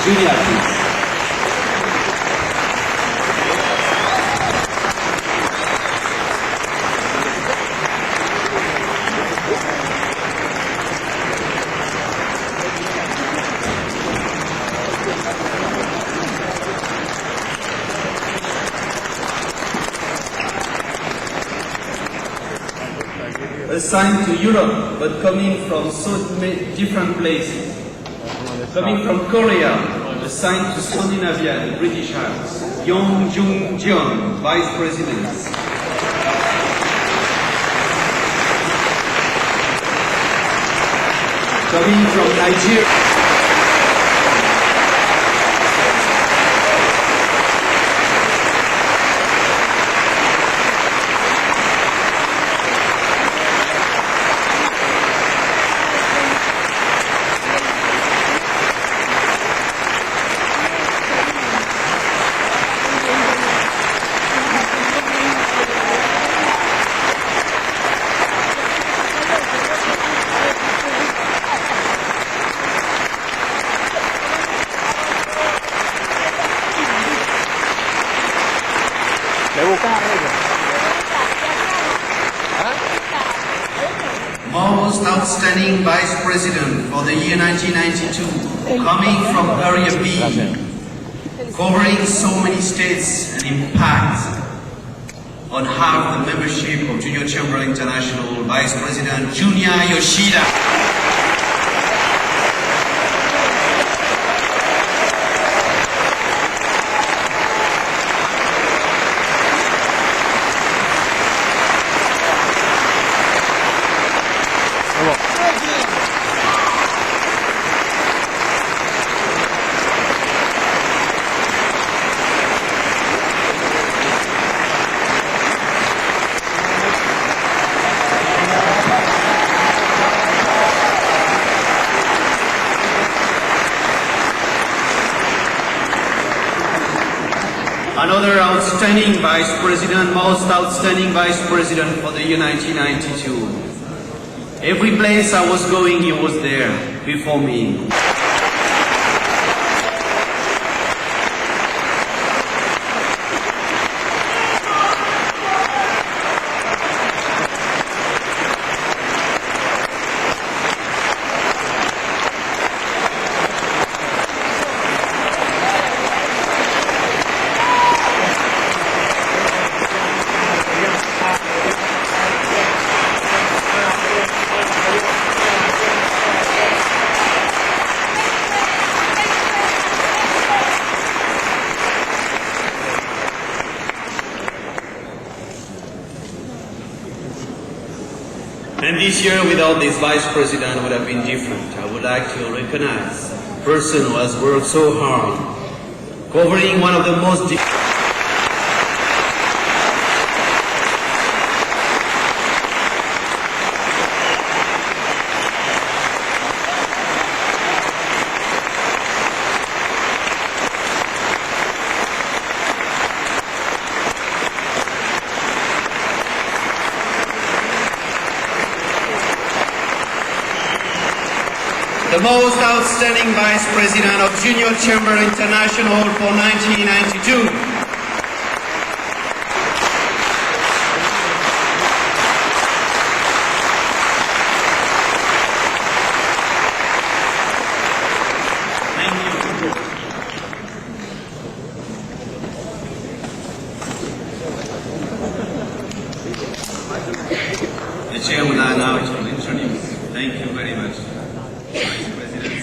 Junior, please. Assigned to Europe, but coming from so many different places. Coming from Korea, assigned to Scandinavia, the British Isles. Yong Jung-jeon, Vice President. Coming from Nigeria. Most outstanding Vice President for the year 1992, coming from Area B, covering so many states and impact on half the membership of Junior Chamber International, Vice President Junya Yoshida. Another outstanding Vice President, most outstanding Vice President for the year 1992. Every place I was going, he was there before me. And this year, without this Vice President, would have been different. I would like to recognize a person who has worked so hard, covering one of the most the most outstanding Vice President of Junior Chamber International for 1992. The Chairman now to introduce. Thank you very much. Vice President,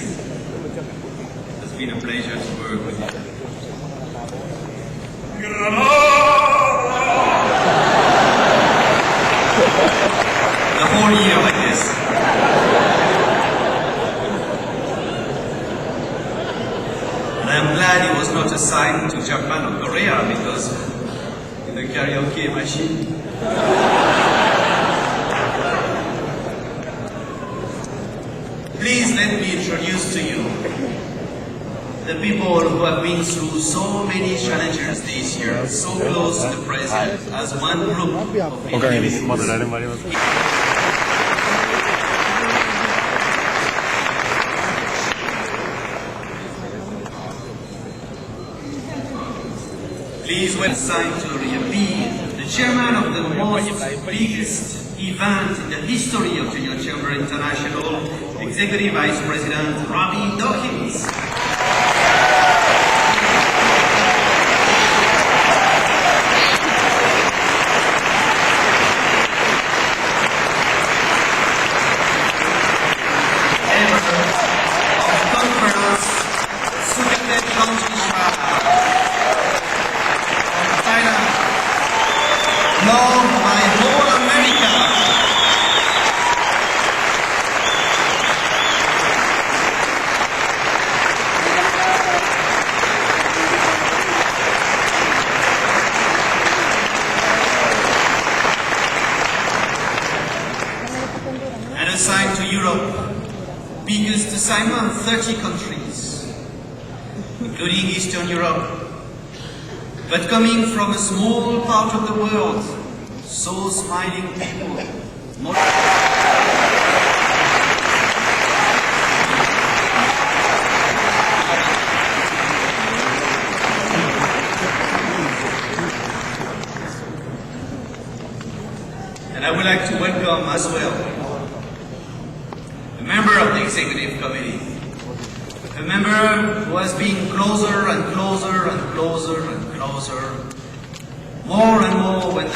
it's been a pleasure to work with you. The whole year like this. And I'm glad he was not assigned to Japan or Korea because in the karaoke machine. Please let me introduce to you the people who have been through so many challenges this year, so close to the President, as one group of individuals. Please welcome to Riyadh, the chairman of the most biggest event in the history of Junior Chamber International, Executive Vice President Ravi Dawkins. Assigned to Europe, biggest assignment, 30 countries, including Eastern Europe, but coming from a small part of the world, so smiling people. And I would like to welcome as well a member of the executive committee, a member who has been closer and closer and closer and closer, more and more when the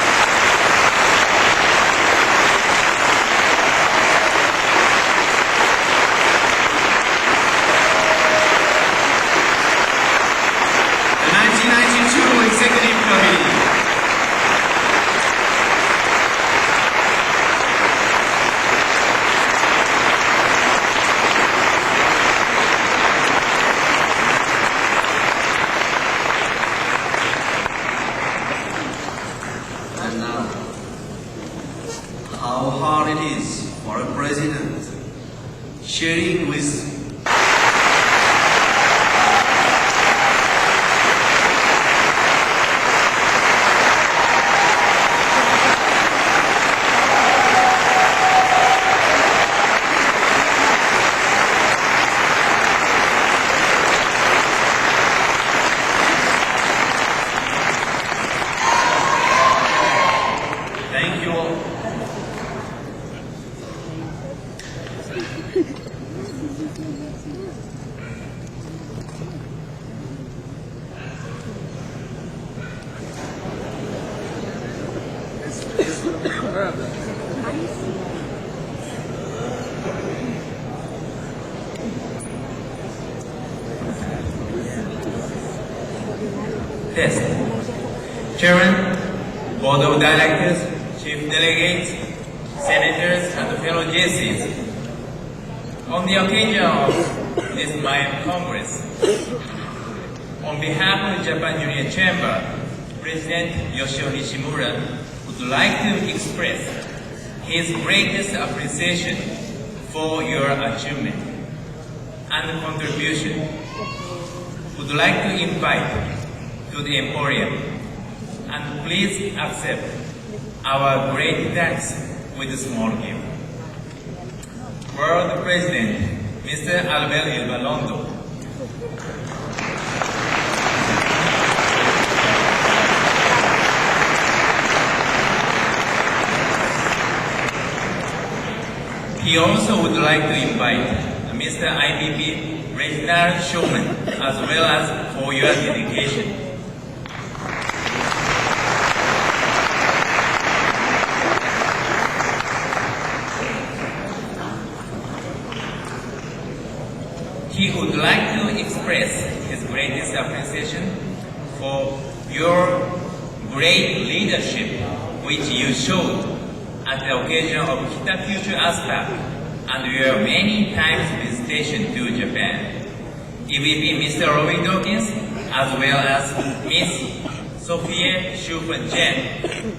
1992 executive committee. How hard it is for a president sharing with Thank you all. Yes. Chairman, Board of Directors, Chief Delegates, Senators, and fellow JCs. On the occasion of this my Congress, on behalf of the Japan Junior Chamber, President Yoshio Nishimura would like to express his greatest appreciation for your achievement and contribution. Would like to invite to the Emporium and please accept our great thanks with a small gift. World President, Mr. Albert Ilvalondo. He also would like to invite Mr. IBP Reginald Showman as well as for your dedication. He would like to express his greatest appreciation for your great leadership which you showed at the occasion of Kita Future ASPAC and your many times visitation to Japan. EVP Mr. Robbie Dawkins as well as Miss Sophia Schufen-Jen.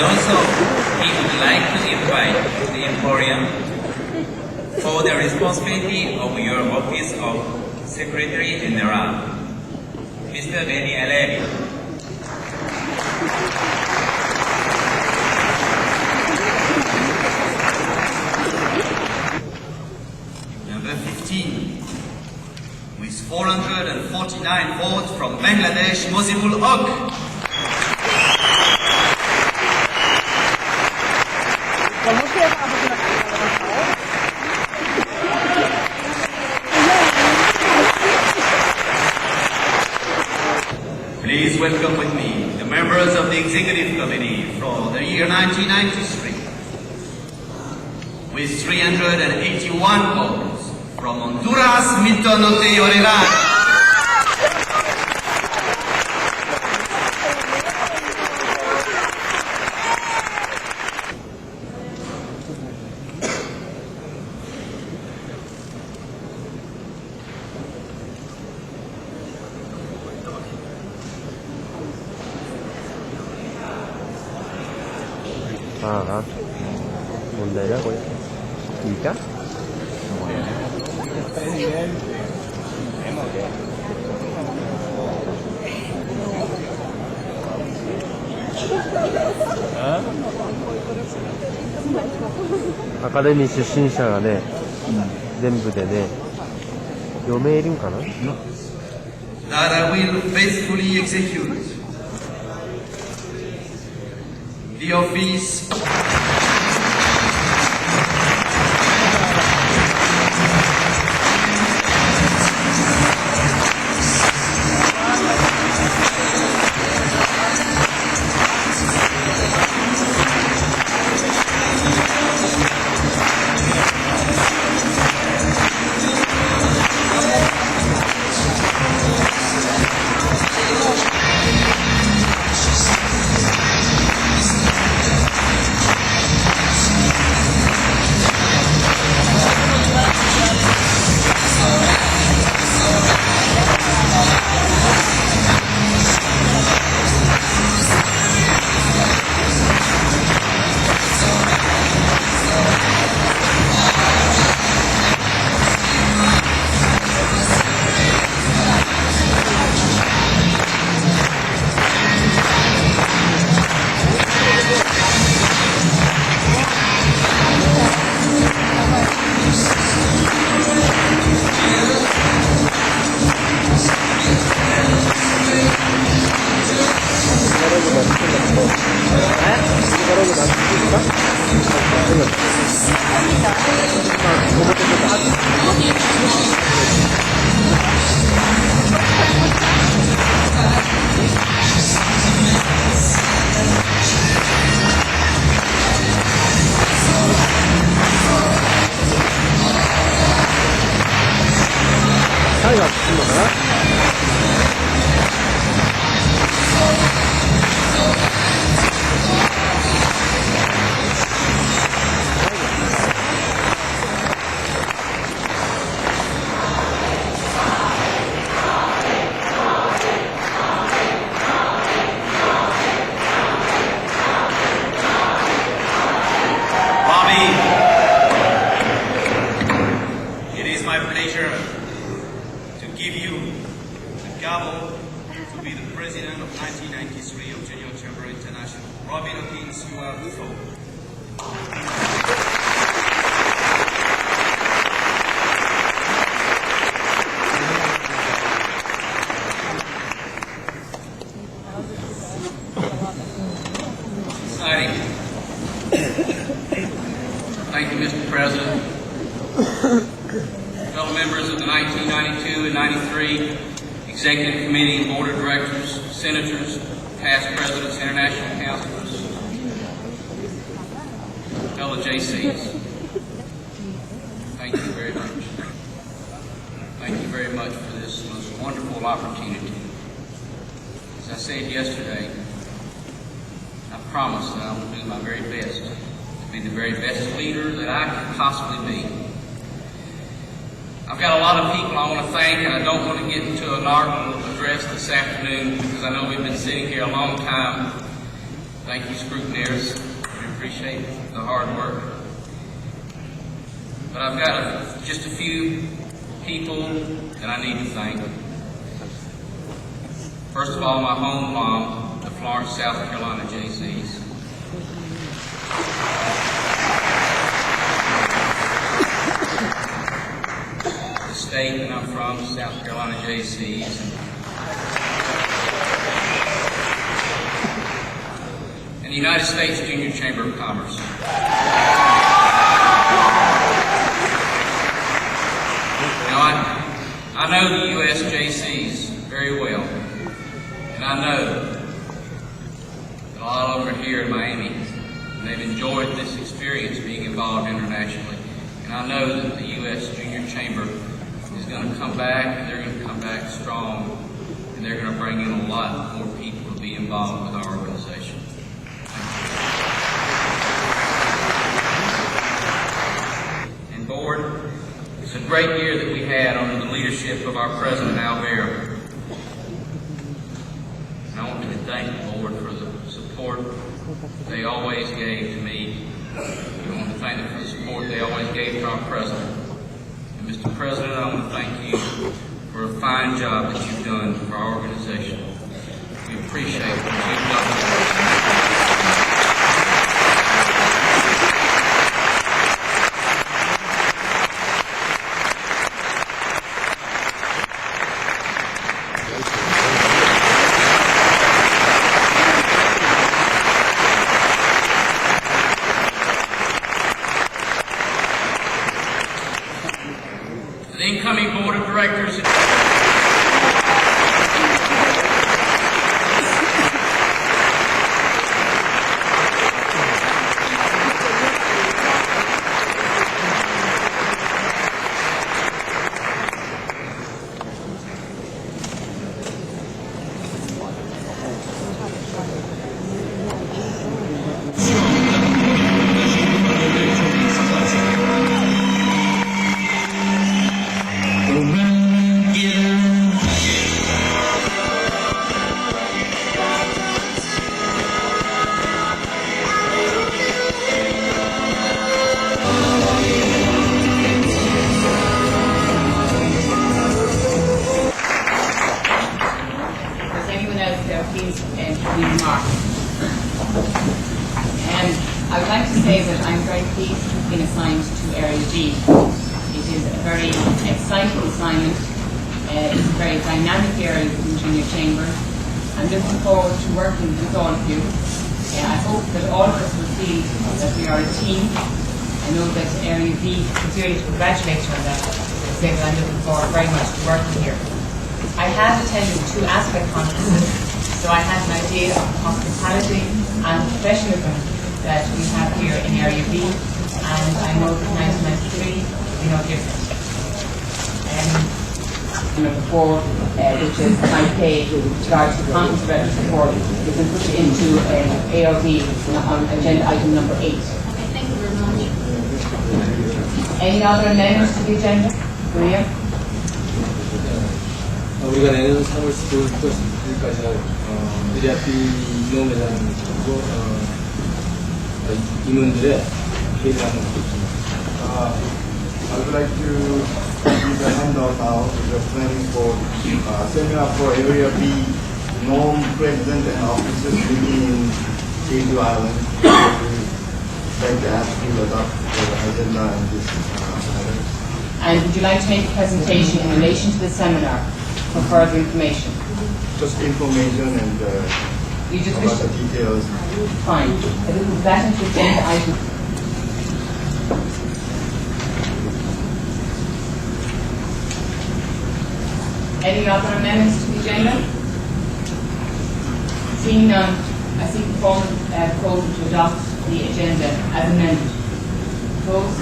And also, he would like to invite the Emporium for the responsibility of your office of Secretary General, Mr. Benny Alevi. Number 15, with 449 votes from Bangladesh, Mozibul Haq. Please welcome with me the members of the Executive Committee for the year 1993. With 381 votes from Honduras, Mito Note Orellana. 아, 뭔데요? 이까? 아카데ミー出身者がね、全部でね、4名いるんかな? That I will faithfully execute the office Thank you, Mr. President. Fellow members of the 1992 and 93 Executive Committee and Board of Directors, Senators, past presidents, international counselors, fellow JCs, thank you very much. Thank you very much for this most wonderful opportunity. As I said yesterday, I promise that I will do my very best to be the very best leader that I can possibly be. I've got a lot of people I want to thank, and I don't want to get into an ardent address this afternoon because I know we've been sitting here a long time. Thank you, scrutineers. We appreciate the hard work. But I've got just a few people that I need to thank. First of all, my home mom, the Florence, South Carolina JCs. The state that I'm from, South Carolina JCs. And the United States Junior Chamber of Commerce. Now, I know the U.S. JCs very well, and I know that a lot over here in Miami, and they've enjoyed this experience being involved internationally. And I know that the U.S. Junior Chamber is going to come back, and they're going to come back strong, and they're going to bring in a lot more people to be involved with our organization. And board, it's a great year that we had under the leadership of our President, Al Bear. And I want to thank the board for the support they always gave to me. I want to thank them for the support they always gave to our President. And Mr. President, I want to thank you for a fine job that you've done for our organization. We appreciate what you've done. The incoming board of directors. I would like to say that I'm very pleased to have been assigned to Area B. It is a very exciting assignment. It's a very dynamic area within the Junior Chamber. I'm looking forward to working with all of you. I hope that all of us will feel that we are a team. I know that Area B sincerely to congratulate you on that. I say that I'm looking forward very much to working here. I have attended 2 aspect conferences, so I have an idea of the hospitality and professionalism that we have here in Area B, and I know that 1993 will be no different. Number 4, which is high pay with regards to conference reference support, we can put it into ARB on agenda item number 8. Okay, thank you very much. Any other amendments to the agenda? Maria? 우리가 내년 3월 19일까지 미리아피 이용회장님하고 임원들의 회의를 한번 하겠습니다. I would like to give a handout now to the planning board seminar for Area B non-president and officers living in Jeju Island. I would like to ask you to adopt the agenda and this item. And would you like to make a presentation in relation to the seminar for further information? Just information and You just about wish the to... details. Fine. I will put that into agenda item. Any other amendments to the agenda? Seeing none, I seek the formal proposal to adopt the agenda as amended. Opposed?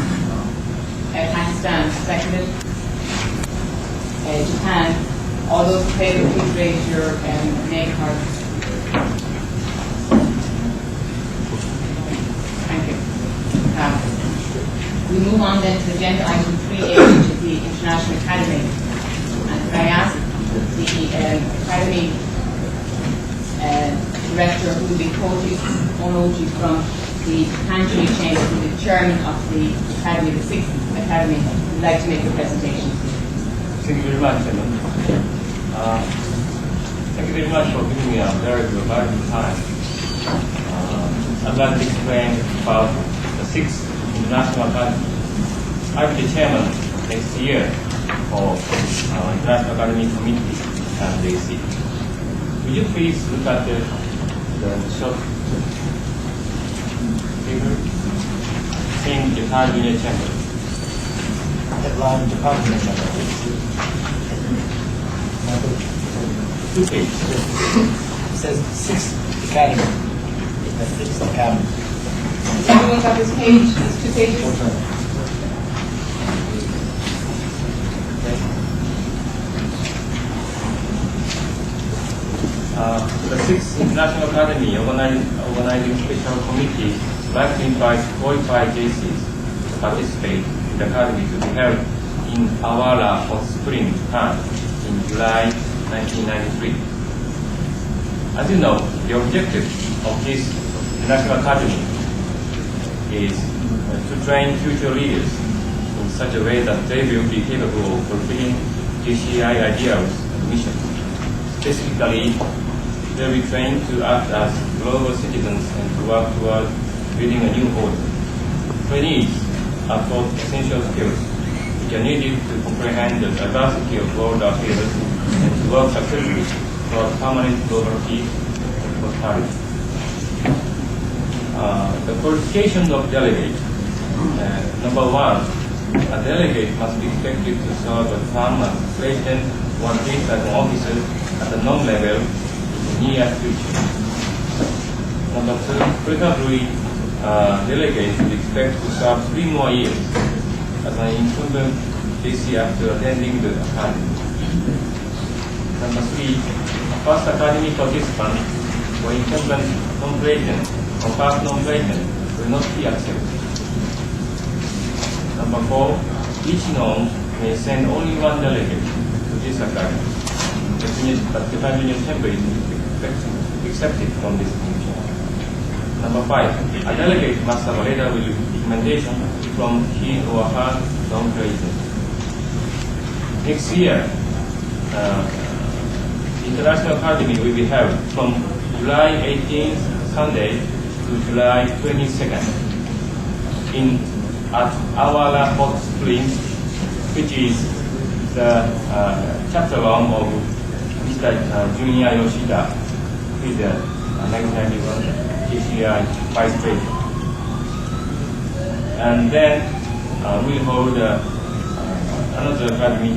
Pakistan, seconded. Japan. All those in favour, please raise your name cards. Thank you. We move on then to agenda item 3A, which is the International Academy. And I ask the Academy director who will be quoting Onoji from the Japan Chamber, who is the chairman of the Academy, the 6th Academy, would like to make a presentation. Thank you very much, Chairman. Thank you very much for giving me a very valuable time. I'd like to explain about the 6th International Academy. I'll be the chairman next year for International Academy Committee and JC. Would you please look at the short figure? Same Japan Junior Chamber. Headline Japan Junior Chamber. 2 pages. It says 6th Academy. The 6th Academy. Everyone got this page, these 2 pages? The 6th International Academy organizing special committee would like to invite qualified JCs to participate in the academy to be held in Awara Hot Spring, Japan in July 1993. As you know, the objective of this International Academy is to train future leaders in such a way that they will be capable of fulfilling JCI ideals and mission. Specifically, they will be trained to act as global citizens and to work towards building a new order. Trainees are taught essential skills which are needed to comprehend the diversity of world affairs and to work successfully towards permanent global peace and prosperity. The qualification of delegate. Number 1, a delegate must be expected to serve a term as president or at least as an officer at the non-level in the near future. Number 2, preferably delegates should expect to serve 3 more years as an incumbent JC after attending the academy. Number 3, a first academy participant or incumbent non-president or past non-president will not be accepted. Number 4, each non may send only 1 delegate to this academy. But the Japan Junior Chamber is accepted from this commission. Number 5, a delegate must have a letter with recommendation from his or her non-president. Next year, the International Academy will be held from July 18th, Sunday, to July 22nd at Awara Hot Springs, which is the chapter 1 of Mr. Junior Yoshida, who is the 1991 JCI Vice President. And then we'll hold another academy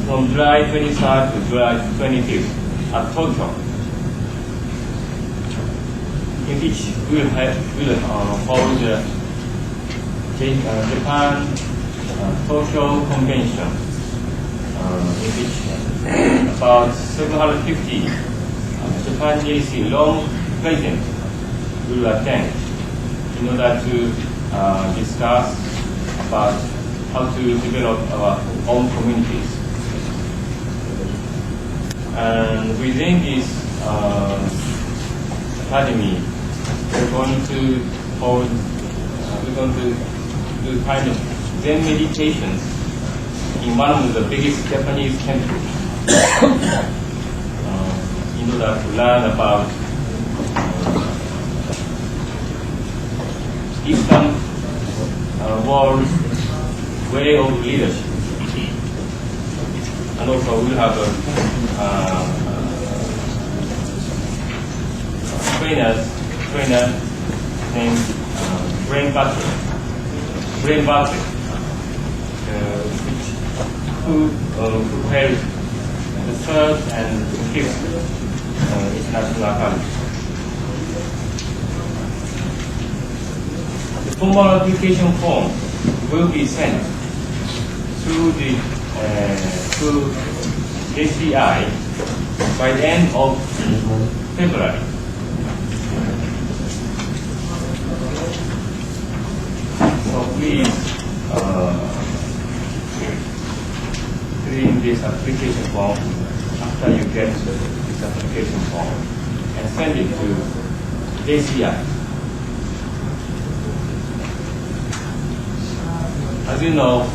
from July 23rd to July 25th at Tokyo, in which we'll hold the Japan Tokyo Convention, in which about 750 Japan JC long presidents will attend in order to discuss about how to develop our own communities. And within this academy, we're going to do kind of Zen meditations in one of the biggest Japanese temples in order to learn about Eastern world way of leadership. And also we'll have a trainer named Brain Butter, who held the 3rd and 5th International Academy. The formal application form will be sent through the to JCI by the end of February. So please fill in this application form after you get this application form and extended to JCI. As you know,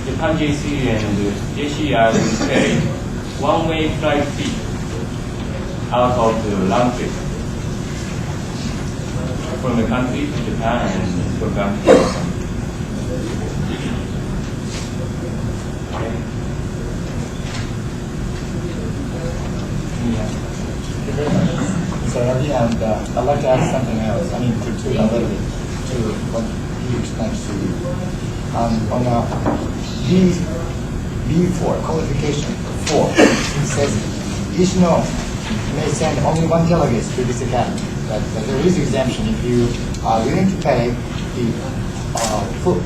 Japan JC and JCI will pay one-way flight fee out of the round trip from the country to Japan and from back to Japan. So Ravi, and I'd like to add something else. I mean, to a little bit to what he explained to you. On B4 qualification 4, it says each node may send only one delegate to this academy. But there is exemption if you are willing to pay the full,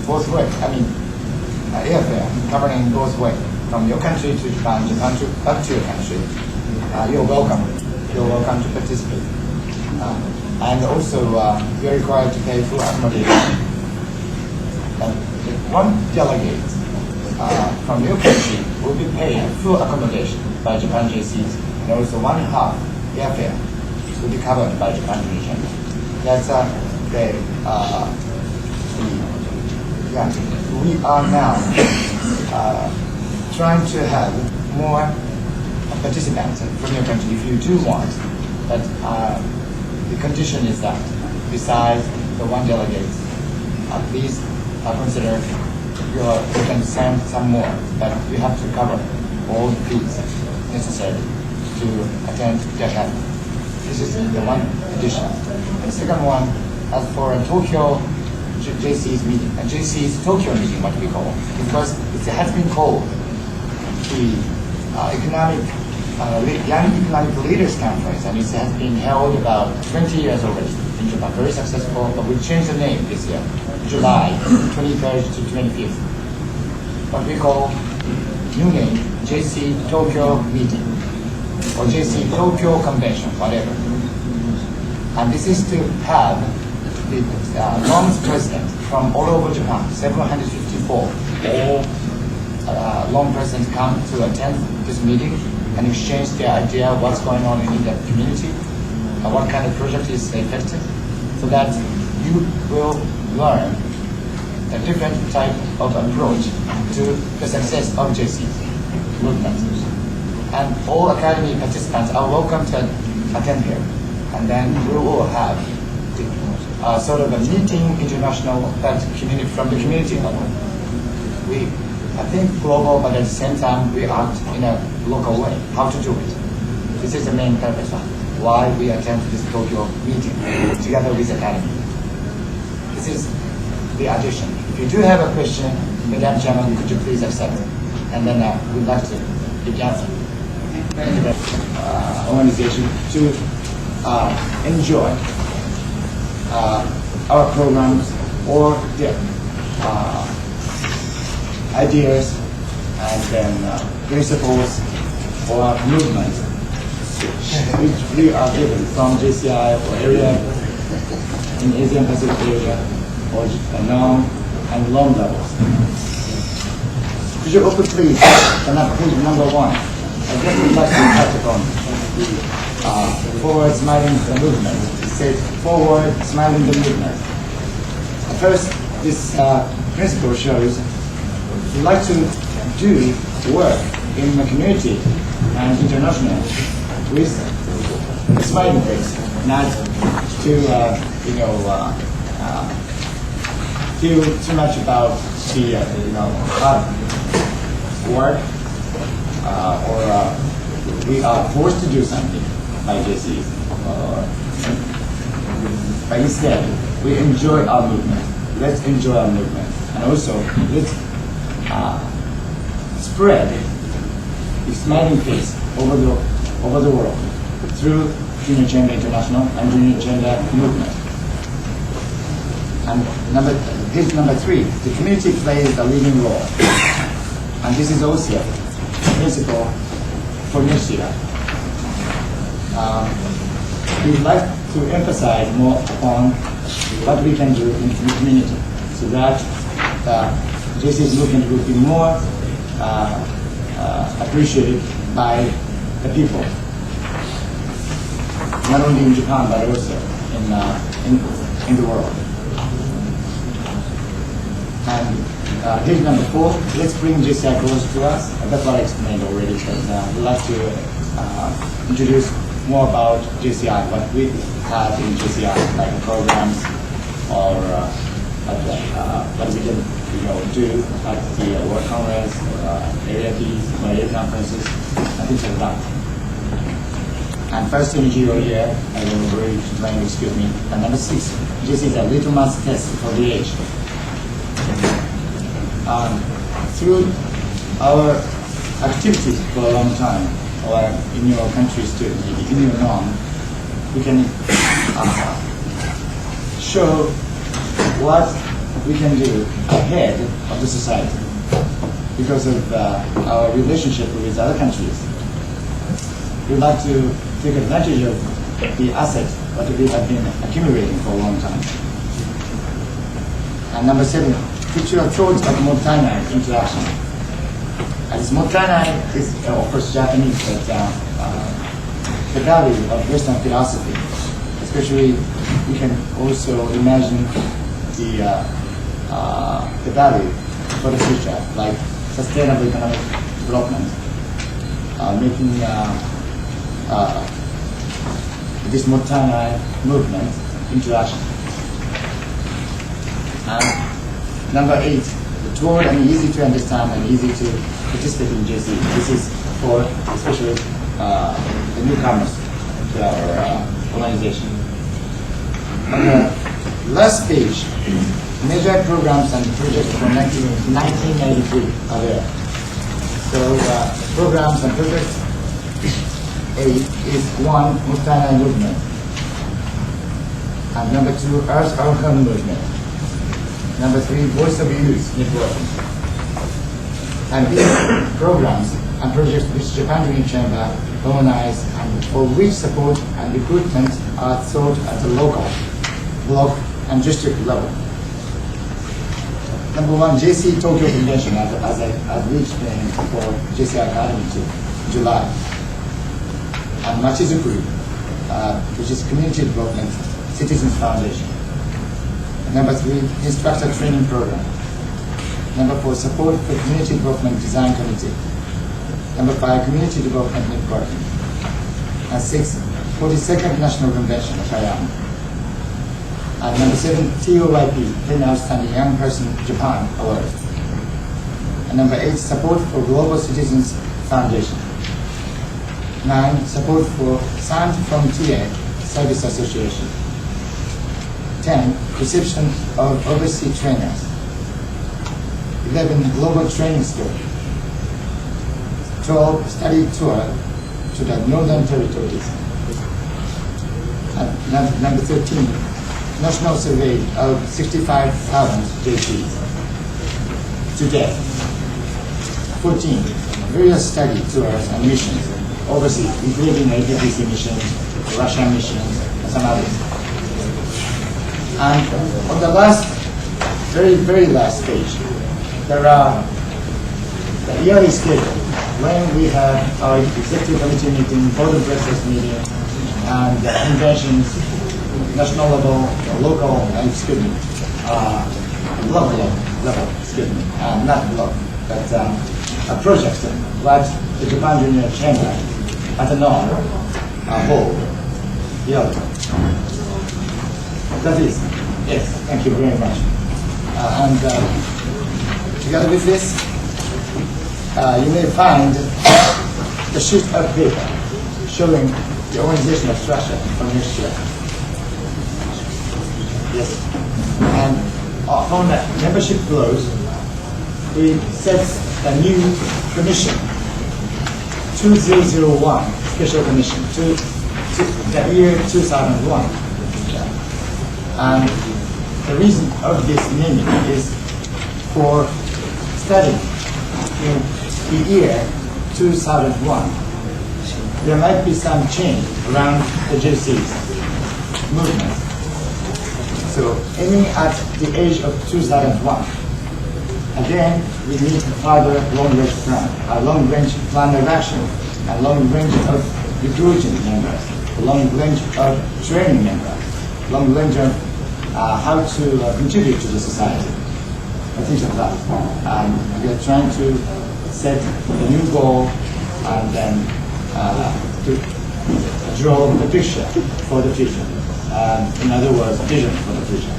both way. Airfare covering both way from your country to Japan, Japan to back to your country. You're welcome. You're welcome to participate. And also, you're required to pay full accommodation. One delegate from your country will be paid full accommodation by Japan JCs, and also one half airfare will be covered by Japan region. That's we are now trying to have more participants from your country if you do want, but the condition is that besides the one delegate, please consider you can send some more, but you have to cover all the fees necessary to attend the academy. This is the one condition. The second one, as for a Tokyo JC's meeting, a JC's Tokyo meeting, what we call, because it has been called the Young Economic Leaders Conference, and it has been held about 20 years already in Japan, very successful, but we changed the name this year, July 23rd to 25th. What we call new name, JC Tokyo Meeting, or JC Tokyo Convention, whatever. And this is to have the LOM's president from all over Japan, 754 all LOM presidents come to attend this meeting and exchange their idea of what's going on in the community, what kind of project is effective, so that you will learn a different type of approach to the success of JC movement. And all academy participants are welcome to attend here. And then we will have sort of a meeting international community from the community level. We think global, but at the same time we act in a local way. How to do it? This is the main purpose of why we attend this Tokyo meeting together with Academy. This is the addition. If you do have a question, Madam Chairman, could you please accept? And then we'd like to begin organization to enjoy our programs or the ideas and then principles or movements which we are given from JCI or area in Asian Pacific area or NOM and LOM levels. Could you open please page number 1? I just would like to touch upon the forward smiling the movement. It says forward smiling the movement. First, this principle shows we like to do work in the community and international with a smiling face, not to feel too much about the hard work or we are forced to do something by JC. But instead, we enjoy our movement. Let's enjoy our movement, and also let's spread the smiling face over the world through Junior Chamber International and Junior Chamber movement. And page number 3, the community plays a leading role, and this is also a principle for next year. We'd like to emphasize more upon what we can do in the community, so that JC's movement will be more appreciated by the people. not only in Japan but also in the world. And here's number 4. Let's bring JCI closer to us. That's what I explained already. But we'd like to introduce more about JCI, what we have in JCI, like programs or what we can do at the World Congress, Area B's, or area conferences, and things like that. And first energy over here, I will read explain, excuse me. And number 6, this is a litmus test for the age. Through our activities for a long time, or in your countries too, maybe in your norm, we can show what we can do ahead of the society because of our relationship with other countries. We'd like to take advantage of the asset that we have been accumulating for a long time. And number 7, picture a thought of multi-night interaction. This multi-night is, of course, Japanese, but the value of Western philosophy, especially we can also imagine the value for the future, like sustainable economic development, making this multi-night movement into action. Number 8, toward and easy to understand and easy to participate in JC. This is for especially the newcomers to our organization. On the last page, major programs and projects from 1993 are there. So programs and projects, 8 is 1, Mutana movement. And number 2, Earth Outcome movement. Number 3, Voice of Youth network. And these programs and projects which Japan Dream Chamber organize and for which support and recruitment are thought at the local, block and district level. Number 1, JC Tokyo Convention, as we explained for JCI Academy in July. And Machizukuri, which is Community Development Citizens Foundation. Number 3, Instructor Training Program. Number 4, Support for Community Development Design Committee. Number 5, Community Development Networking. And 6, 42nd National Convention of Hayama. And number 7, TOYP, 10 Outstanding Young Person Japan Award. And number 8, Support for Global Citizens Foundation. 9, Support for Sans Frontier Service Association. 10, Reception of Overseas Trainers. 11, Global Training School. 12, Study Tour to the Northern Territories. And number 13, National Survey of 65,000 JCs. Today. 14, various study tours and missions overseas, including APPC missions, Russian missions, and some others. And on the last, very last page, there are the yearly schedule when we have our executive committee meeting, board of directors meeting, and conventions, national level, local, excuse me, local level, excuse me, not local, but a project what the Japan Junior Chamber at the norm hold. Yeah. That is, yes, thank you very much. And together with this, you may find the sheet of paper showing the organizational structure for next year. Yes. And on the membership flows, we set a new commission, 2001 Special Commission, to the year 2001. And the reason of this naming is for studying in the year 2001. There might be some change around the JC's movement. So aiming at the age of 2001, again, we need a further long-range plan, a long-range plan of action, a long range of recruiting members. long range training member, long range of how to contribute to the society, and things like that. We are trying to set a new goal and then to draw the picture for the future. In other words, vision for the future.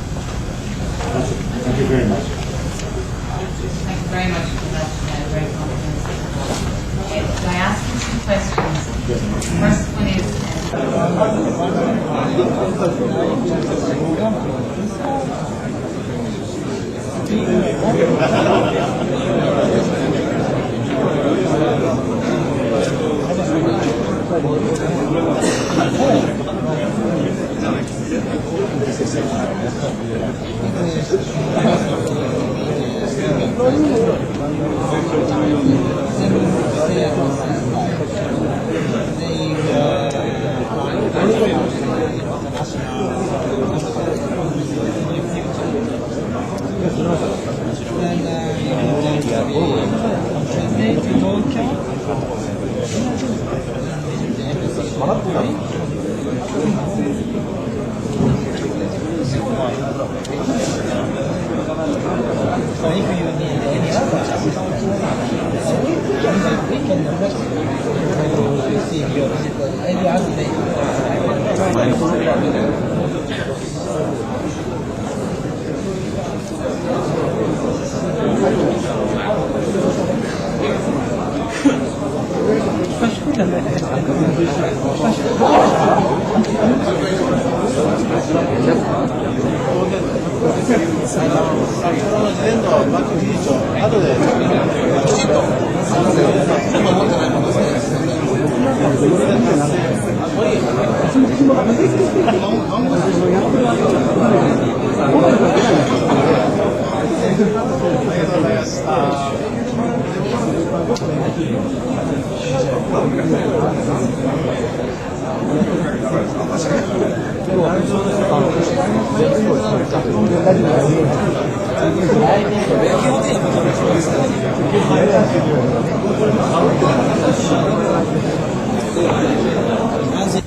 That's it. Thank you very much. Thank you very much for that very comprehensive report. Can I ask you some questions? Yes. The first one is,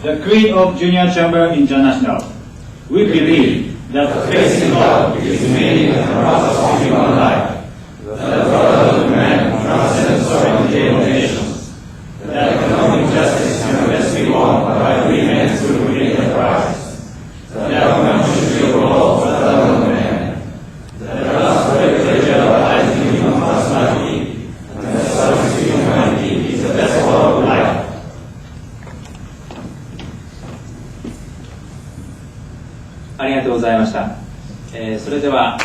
The Queen of Junior Chamber International. We believe that facing love is the meaning and purpose of human life. That brotherhood of men transcends sovereignty of nations. That economic justice can best be won by women through enterprise. That women should be a role for brotherhood of men. That love for individualizing human personality and that service to humanity is the best form of life. ありがとうございました。それでは。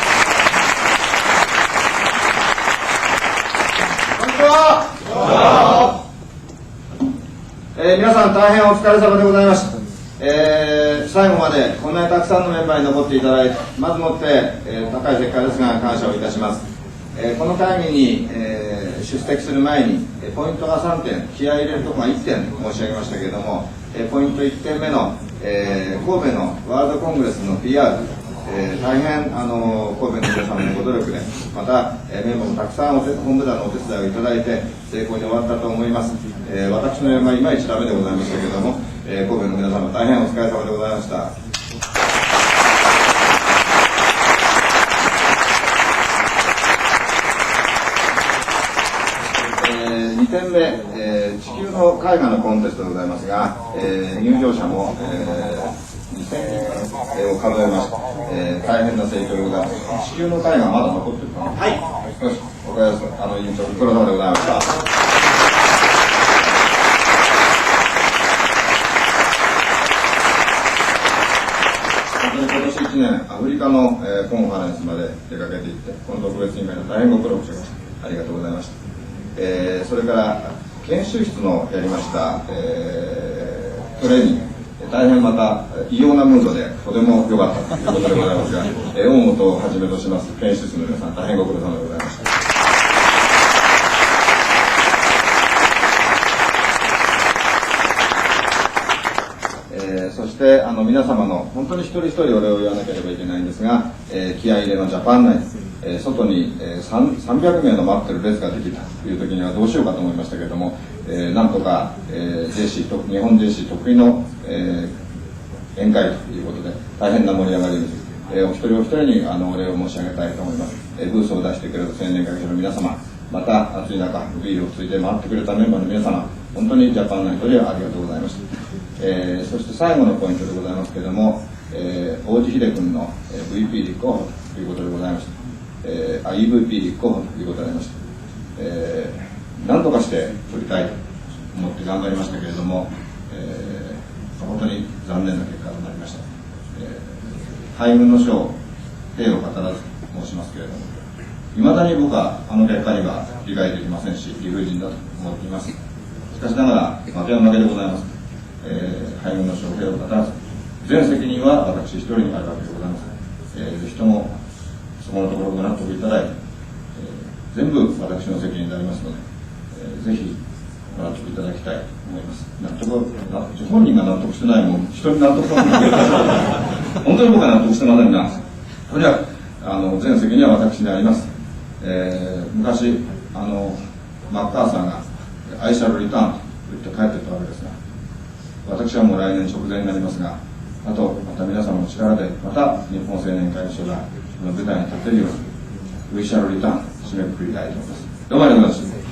こんにちは。皆さん大変お疲れ様でございました。最後までこんなにたくさんのメンバーに残っていただいて、まずもって、高い席からですが感謝をいたします。この会議に、出席する前にポイントが3点、気合い入れるところが1点申し上げましたけれども、ポイント1点目の神戸のワールドコングレスの PR、大変神戸の皆様のご努力で、また、メンバーもたくさん本部団のお手伝いをいただいて成功に終わったと思います。私の読みはいまいちダメでございましたけれども、神戸の皆様大変お疲れ様でございました。2点目、地球の絵画のコンテストでございますが、入場者も、2000人を数えました。大変な盛況でございます。地球の絵画まだ残ってるかな。はい。よし、おかげさまで委員長ご苦労様でございました。今年1年アフリカの、コンファレンスまで出かけていって、この特別に大変ご苦労しました。ありがとうございました。それから研修室のやりました、トレーニング、大変また異様なムードでとても良かったということでございますが、大本をはじめとします研修室の皆さん大変ご苦労様でございました。そして皆様の本当に一人一人お礼を言わなければいけないんですが、気合い入れのジャパンナイツ、外に300名の待ってる列ができたという時にはどうしようかと思いましたけれども、なんとか日本 JC 得意の宴会ということで大変な盛り上がりです。お一人お一人にお礼を申し上げたいと思います。ブースを出してくれる青年会議所の皆様、また暑い中ビールをついて回ってくれたメンバーの皆様、本当にジャパンナイトではありがとうございました。そして最後のポイントでございますけれども、王子秀君の VP 立候補ということでございました。EVP 立候補ということでありました。何とかして取りたいと思って頑張りましたけれども、本当に残念な結果となりました。海軍の将、兵を語らず申しますけれども、いまだに僕は結果には理解できませんし、理不尽だと思っています。しかしながら、負けは負けでございます。海軍の将、兵を語らず、全責任は私一人にあるわけでございます。ぜひとも、そこのところをご納得いただいて、全部私の責任になりますので、ぜひご納得いただきたいと思います。本人が納得してないもん、人に納得させてくれた本当に僕は納得してませんが、それでは全責任は私にあります。昔マッカーサーが「I shall return」と言って帰っていったわけですが、私はもう来年直前になりますが、あとまた皆様の力でまた日本青年会議所がこの舞台に立てるように「We shall return」締めくくりたいと思います。どうもありがとうございました。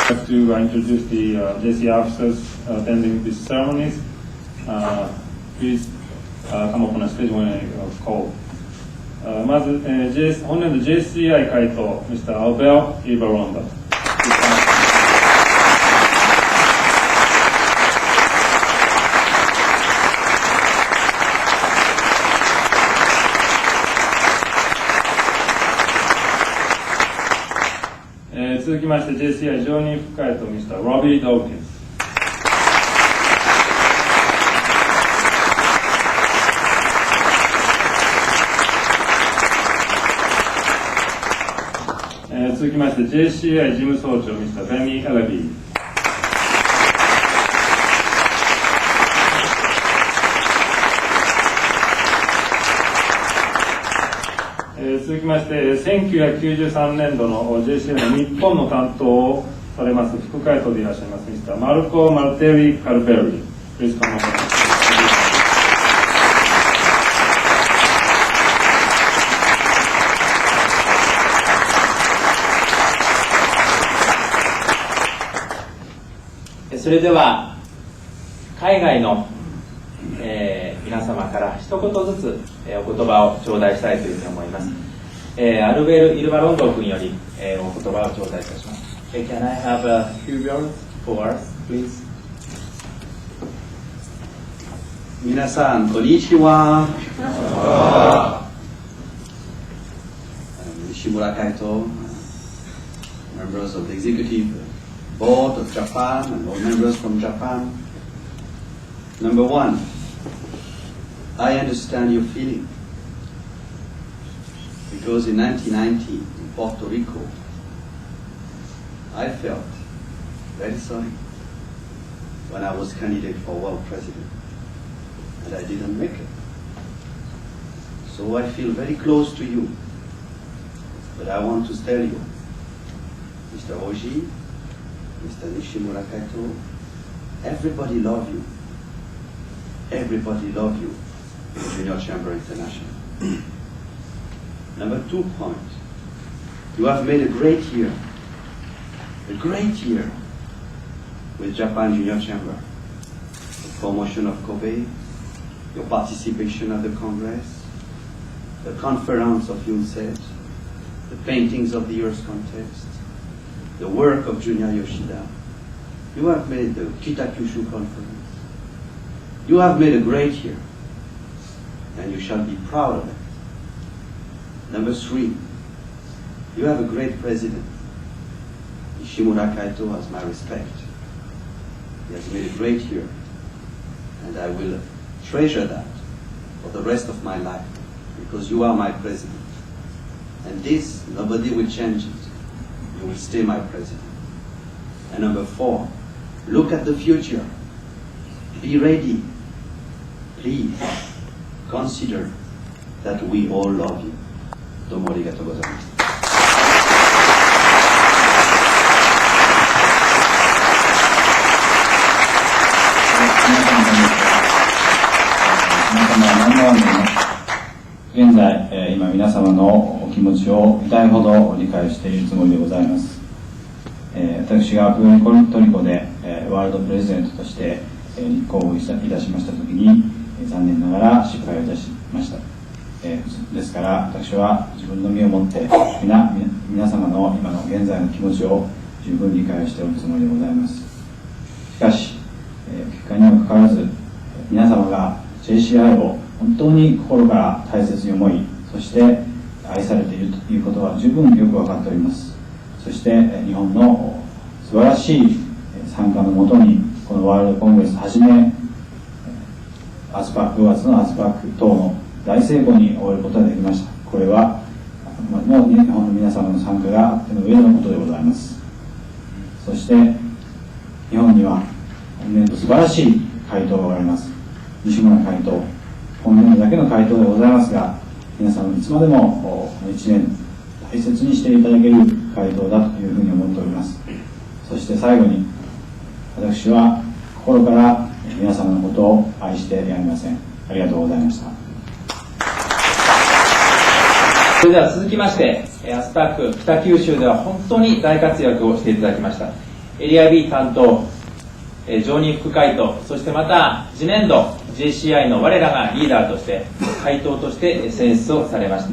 I'd like to introduce the JCI officers attending these ceremonies. Please come up on a stage when I call. まず、本年度 JCI 会頭 Mr. Albert Ibaronda。続きまして JCI 常任副会頭 Mr. Robbie Dawkins。続きまして JCI 事務総長 Mr. Benny Ellaby。続きまして1993年度の JCI の日本の担当をされます副会頭でいらっしゃいます Mr. マルコ・マルテリ・カルベリ。Please come up. それでは海外の、皆様から一言ずつ、お言葉を頂戴したいというふうに思います。アルベル・イルバロンド君より、お言葉を頂戴いたします。Can I have a few words for us, please? 皆さん、こんにちは。西村会頭 members of the executive board of Japan and all members from Japan. Number one, I understand your feeling because in 1990 in Puerto Rico, I felt very sorry when I was candidate for world president and I didn't make it. So I feel very close to you, but I want to tell you, Mr. Oji, Mr. Nishimura Kaito, everybody love you. Everybody love you in Junior Chamber International. Number 2 point, you have made a great year with Japan Junior Chamber. The promotion of Kobe, your participation at the Congress, the conference of UNCED, the paintings of the Earth contest, the work of Junior Yoshida. You have made the Kitakyushu conference. You have made a great year, and you shall be proud of it. Number 3, you have a great president. Nishimura Kaito has my respect. He has made a great year, and I will treasure that for the rest of my life, because you are my president. And this, nobody will change it. You will stay my president. And number 4, Look at the future. Be ready. Please consider that we all love you. どうもありがとうございました。現在、今皆様のお気持ちを痛いほど理解しているつもりでございます。私がプエルトリコでワールドプレゼントとして立候補いたしましたときに、残念ながら失敗をいたしました。ですから私は自分の身をもって皆様の今の現在の気持ちを十分理解しておるつもりでございます。しかし、結果にもかかわらず皆様が JCI を本当に心から大切に思い、そして愛されているということは十分よく分かっております。そして日本の素晴らしい参加のもとにこのワールドコングレスはじめ5月のアスパック等の大成功に終えることができました。これはもう日本の皆様の参加があっての上のことでございます。そして日本には本年度素晴らしい会頭がおられます。西村会頭、本年度だけの会頭でございますが、皆さんいつまでもこの1年大切にしていただける会頭だというふうに思っております。そして最後に、私は心から皆様のことを愛してやりません。ありがとうございました。それでは続きまして、アスパック北九州では本当に大活躍をしていただきましたエリア B 担当、常任副会頭、そしてまた次年度 JCI の我らがリーダーとして会頭として選出をされました、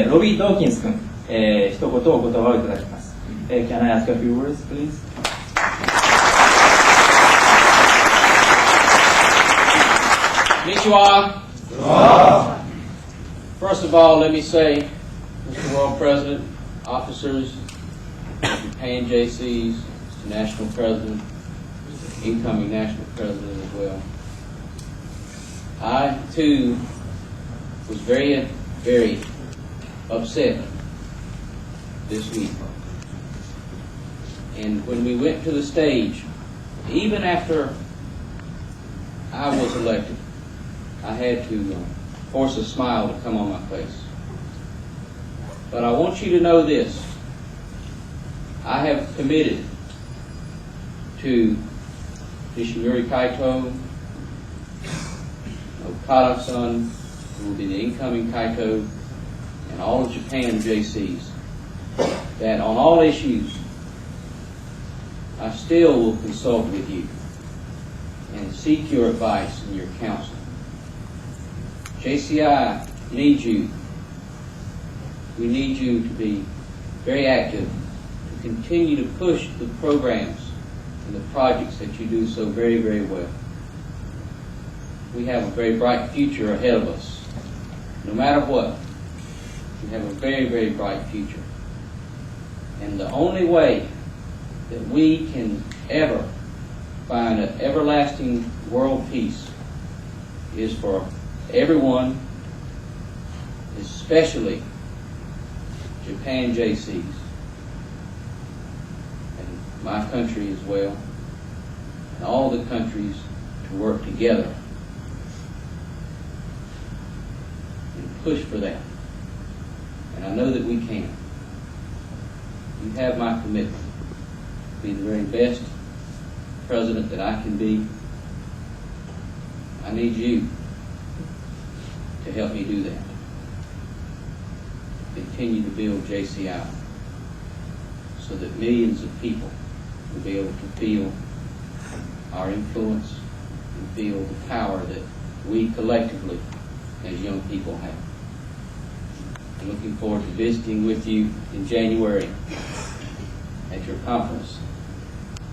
ロビー・ドーキンス君、一言お言葉をいただきます。Can I ask a few words, please? Konnichiwa. First of all, let me say, Mr. World President, officers, Japan JCs, Mr. National President, incoming National President as well. I, too, was very, very upset this week. And when we went to the stage, even after I was elected, I had to force a smile to come on my face. But I want you to know this. I have committed to Yoshinori Kaito, Okada-san, who will be the incoming Kaito, and all of Japan JCs, that on all issues, I still will consult with you and seek your advice and your counsel. JCI needs you. We need you to be very active, to continue to push the programs and the projects that you do so very, very well. We have a very bright future ahead of us. No matter what, we have a very, very bright future. And the only way that we can ever find an everlasting world peace is for everyone, especially Japan JCs, and my country as well, and all the countries to work together and push for that. And I know that we can. You have my commitment to be the very best president that I can be. I need you to help me do that. Continue to build JCI so that millions of people will be able to feel our influence and feel the power that we collectively as young people have. I'm looking forward to visiting with you in January at your conference.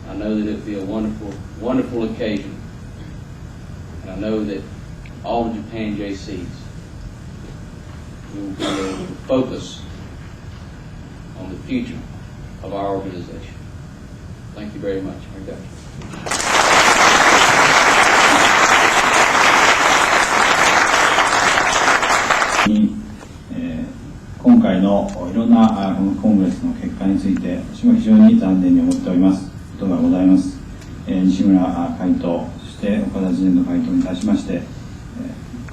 I know that it will be a wonderful, wonderful occasion. And I know that all the Japan JCs will be able to focus on the future of our organization. Thank you very much. Arigato. 今回のいろんなこのコングレスの結果について私も非常に残念に思っておりますことがございます。西村会頭、そして岡田次年度会頭に対しまして、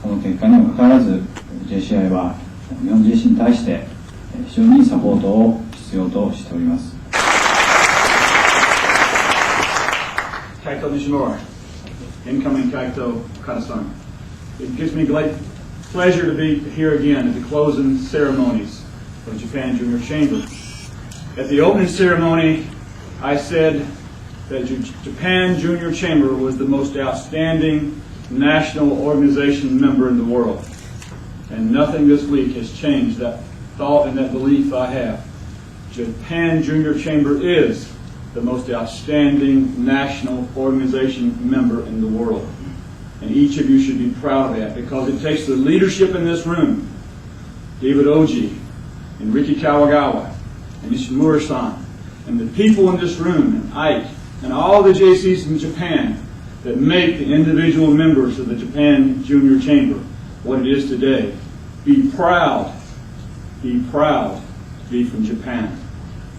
この結果にもかかわらず JCI は日本 JC に対して非常にサポートを必要としております。Kaito Nishimura, incoming Kaito Katasan. It gives me great pleasure to be here again at the closing ceremonies of Japan Junior Chamber. At the opening ceremony, I said that Japan Junior Chamber was the most outstanding national organization member in the world. And nothing this week has changed that thought and that belief I have. Japan Junior Chamber is the most outstanding national organization member in the world. And each of you should be proud of that, because it takes the leadership in this room, David Oji and Riki Kawagawa and Nishimura-san, and the people in this room, and Ike, and all the JCs in Japan that make the individual members of the Japan Junior Chamber what it is today. Be proud to be from Japan.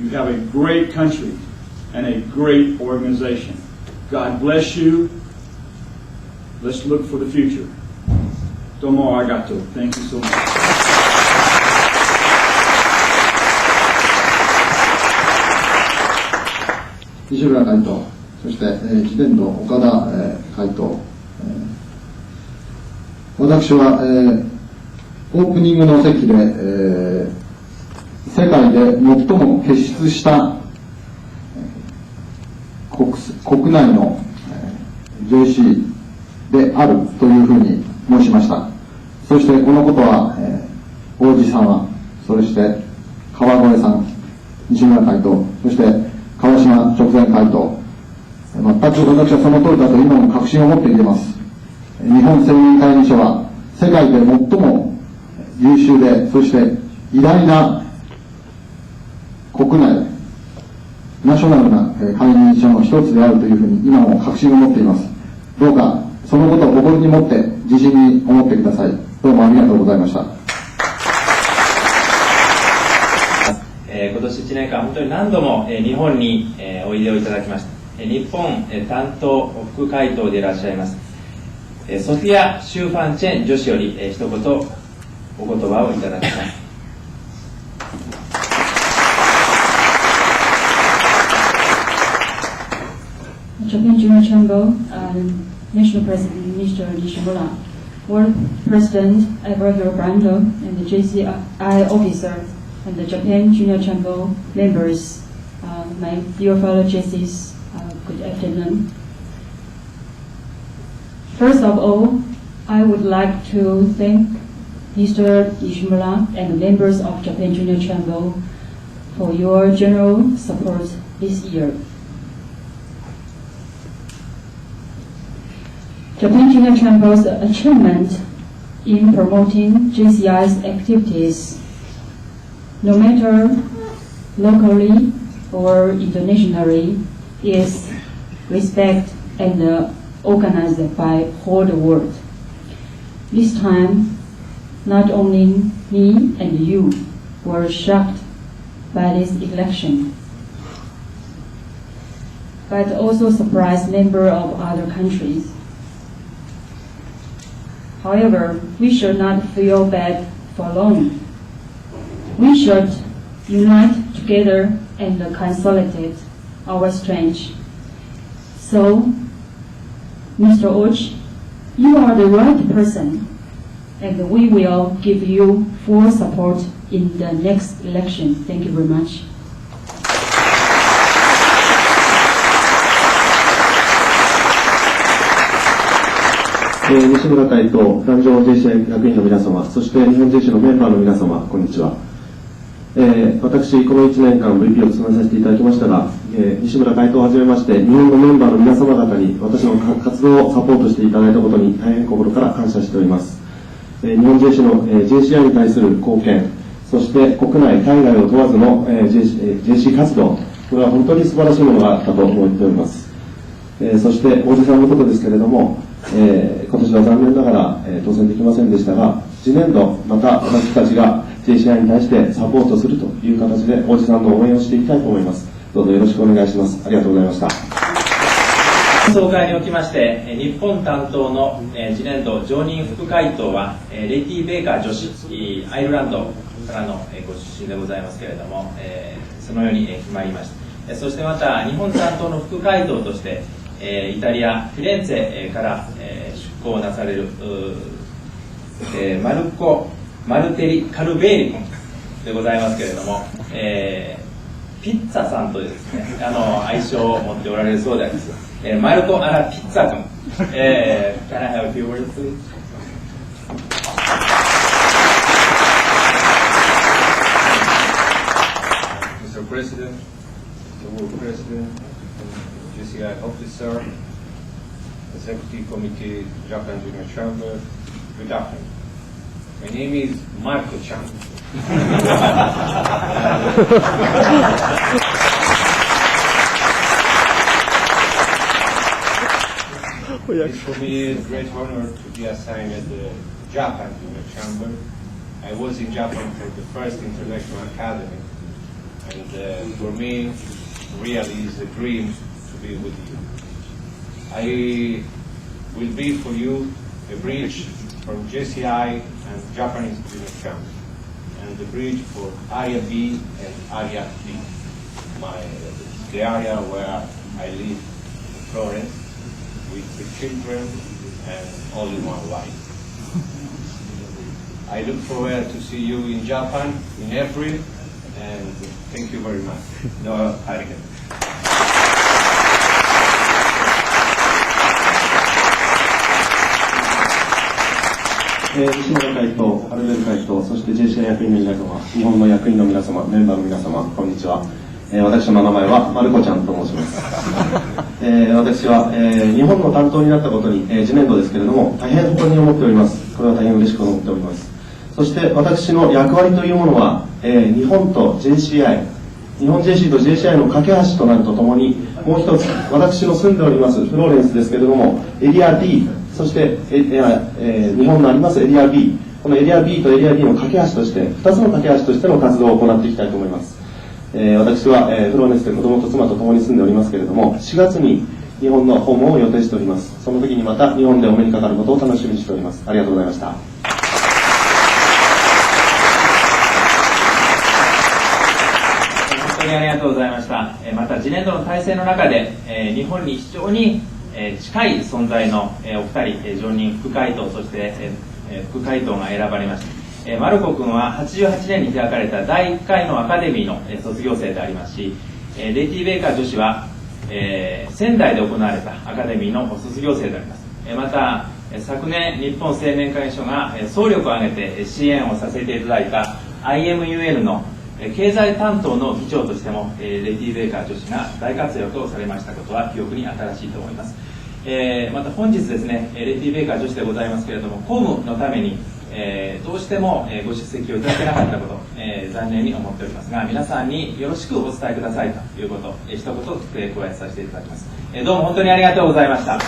You have a great country and a great organization. God bless you. Let's look for the future. Domo arigato. Thank you so much. 西村会頭、そして、記念の岡田、会頭、私は、オープニングの席で、世界で最も傑出した国内の JC であるというふうに申しました。そしてこのことは、王子様、そして川越さん、西村会頭、そして川島直前会頭、全く私はその通りだと今も確信を持っています。日本青年会議所は世界で最も優秀で、そして偉大な国内ナショナルな会議所の一つであるというふうに今も確信を持っています。どうかそのことを誇りに持って自信に思ってください。どうもありがとうございました。今年1年間本当に何度も日本においでをいただきました。日本担当副会頭でいらっしゃいますソフィア・シューファンチェン女子より一言お言葉をいただきます。Japan Junior Chamber National President Mr. Nishimura, World President Alberto Brando, and the JCI officer and the Japan Junior Chamber members, my dear fellow JCs, good afternoon. First of all, I would like to thank Mr. Nishimura and the members of Japan Junior Chamber for your general support this year. Japan Junior Chamber's achievement in promoting JCI's activities, no matter locally or internationally, is respected and organized by whole the world. This time, not only me and you were shocked by this election, but also surprised members of other countries. However, we should not feel bad for long. We should unite together and consolidate our strength. So, Mr. Och, you are the right person, and we will give you full support in the next election. Thank you very much. 西村会頭、壇上 JCI 学員の皆様、そして日本 JC のメンバーの皆様、こんにちは。私、この1年間 VP を務めさせていただきましたが、西村会頭をはじめまして、日本のメンバーの皆様方に私の活動をサポートしていただいたことに大変心から感謝しております。日本 JC の JCI に対する貢献、そして国内、海外を問わずの JC 活動、これは本当に素晴らしいものがあったと思っております。そして大地さんのことですけれども、今年は残念ながら、当選できませんでしたが、次年度また私たちが JCI に対してサポートするという形で大地さんの応援をしていきたいと思います。どうぞよろしくお願いします。ありがとうございました。総会におきまして、日本担当の次年度常任副会頭はレイティ・ベイカー女子アイルランドからのご出身でございますけれども、そのように決まりました。そしてまた日本担当の副会頭としてイタリア・フィレンツェから出向なされるマルテリ・カルベーリ君でございますけれども、ピッツァさんというですね、愛称を持っておられるそうであります。マルコ・アラ・ピッツァ君。Can I have a few words, please? Mr. President, the World President, JCI Officer, Executive Committee, Japan Junior Chamber, good afternoon. My name is Marco Chan. It's for me a great honor to be assigned at the Japan Junior Chamber. I was in Japan for the first International Academy, and for me, really is a dream to be with you. I will be for you a bridge from JCI and Japanese Junior Chamber, and the bridge for Area B and Area D, the area where I live in Florence, with the children and only one wife. I look forward to see you in Japan in April, and thank you very much. No, arigato. 西村会頭、アルベル会頭、そして JCI 役員の皆様、日本の役員の皆様、メンバーの皆様、こんにちは。私の名前はマルコちゃんと申します。私は、日本の担当になったことに、次年度ですけれども、大変誇りに思っております。これは大変嬉しく思っております。そして私の役割というものは、日本と JCI、日本 JC と JCI の架け橋となるとともに、もう一つ、私の住んでおりますフローレンスですけれども、エリア D、そして日本のありますエリア B、このエリア B とエリア D の架け橋として、2つの架け橋としての活動を行っていきたいと思います。私は、フローレンスで子供と妻と共に住んでおりますけれども、4月に日本の訪問を予定しております。その時にまた日本でお目にかかることを楽しみにしております。ありがとうございました。本当にありがとうございました。また次年度の体制の中で、日本に非常に近い存在のお二人、常任副会頭、そして副会頭が選ばれました。マルコ君は88年に開かれた第1回のアカデミーの卒業生でありますし、レイティ・ベイカー女子は仙台で行われたアカデミーの卒業生であります。また昨年日本青年会議所が総力を挙げて支援をさせていただいた IMUN の経済担当の議長としてもレイティ・ベイカー女子が大活躍をされましたことは記憶に新しいと思います。また本日ですね、レイティ・ベイカー女子でございますけれども、公務のためにどうしてもご出席をいただけなかったこと、残念に思っておりますが、皆さんによろしくお伝えくださいということ、一言加えさせていただきます。どうも本当にありがとうございました。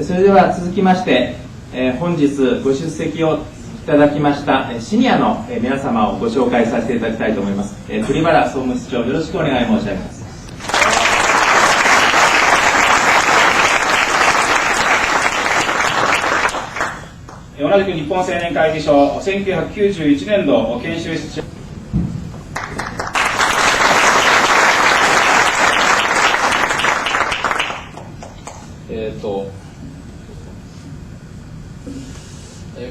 それでは続きまして、本日ご出席をいただきましたシニアの皆様をご紹介させていただきたいと思います。栗原総務室長、よろしくお願い申し上げます。同じく日本青年会議所1991年度研修室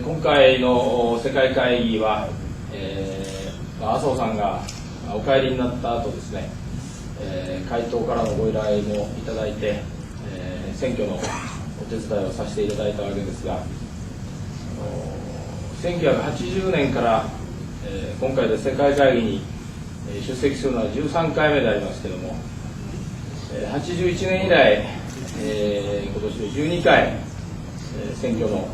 今回の世界会議は、麻生さんがお帰りになった後ですね、会頭からのご依頼もいただいて、選挙のお手伝いをさせていただいたわけですが、1980年から、今回で世界会議に出席するのは13回目でありますけれども、81年以来、今年12回、選挙の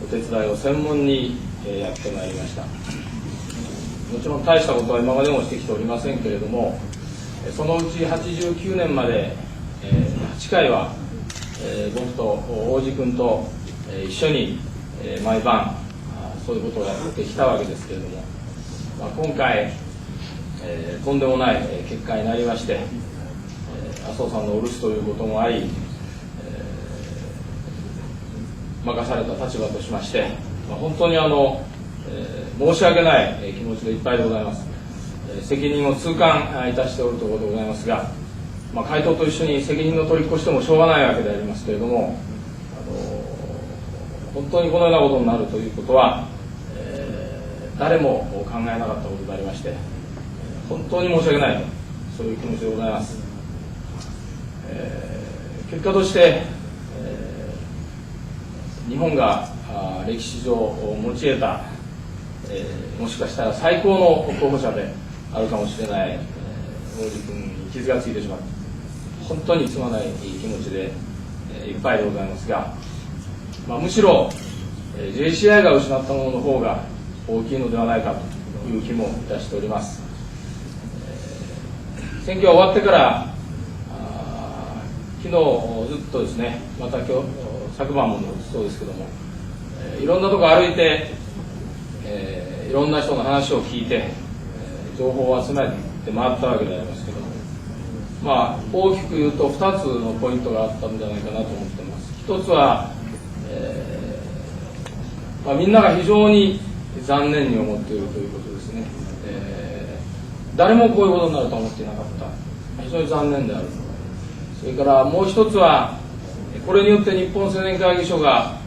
お手伝いを専門にやってまいりました。もちろん大したことは今までもしてきておりませんけれども、そのうち89年まで8回は僕と王子君と一緒に毎晩そういうことをやってきたわけですけれども、今回とんでもない結果になりまして、麻生さんのお留守ということもあり、任された立場としまして、本当に申し訳ない気持ちでいっぱいでございます。責任を痛感いたしておるところでございますが、会頭と一緒に責任の取り越してもしょうがないわけでありますけれども、本当にこのようなことになるということは、誰も考えなかったことでありまして、本当に申し訳ないと、そういう気持ちでございます。結果として、日本が歴史上持ち得た、もしかしたら最高の候補者であるかもしれない王子君に傷がついてしまう、本当にすまない気持ちでいっぱいでございますが、むしろ JCI が失ったものの方が大きいのではないかという気もいたしております。選挙が終わってから昨日ずっとですね、また今日昨晩もそうですけども、いろんなとこ歩いて、いろんな人の話を聞いて、情報を集めて回ったわけでありますけども、大きく言うと2つのポイントがあったんじゃないかなと思っています。一つは、みんなが非常に残念に思っているということですね。誰もこういうことになるとは思っていなかった。非常に残念である。それからもう一つは、これによって日本青年会議所が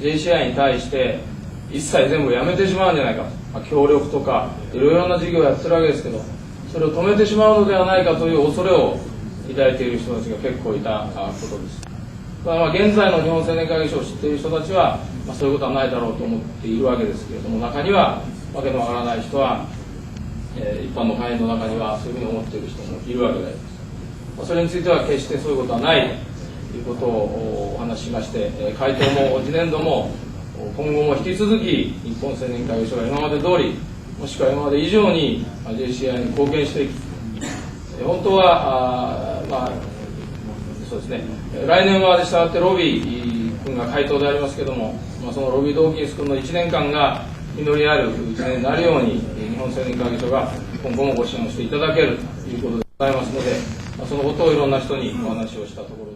JCI に対して一切全部やめてしまうんじゃないかと、協力とかいろいろな事業をやってるわけですけど、それを止めてしまうのではないかという恐れを抱いている人たちが結構いたことです。現在の日本青年会議所を知っている人たちは、そういうことはないだろうと思っているわけですけれども、中にはわけのわからない人は、一般の会員の中にはそういうふうに思っている人もいるわけであります。それについては決してそういうことはないということをお話ししまして、会頭も次年度も今後も引き続き日本青年会議所が今まで通り、もしくは今まで以上に JCI に貢献していく。本当はそうですね、来年はしたがってロビー君が会頭でありますけれども、そのロビー・ドーキンス君の1年間が実りある1年になるように、日本青年会議所が今後もご支援をしていただけるということでございますので、そのことをいろんな人にお話をしたところです。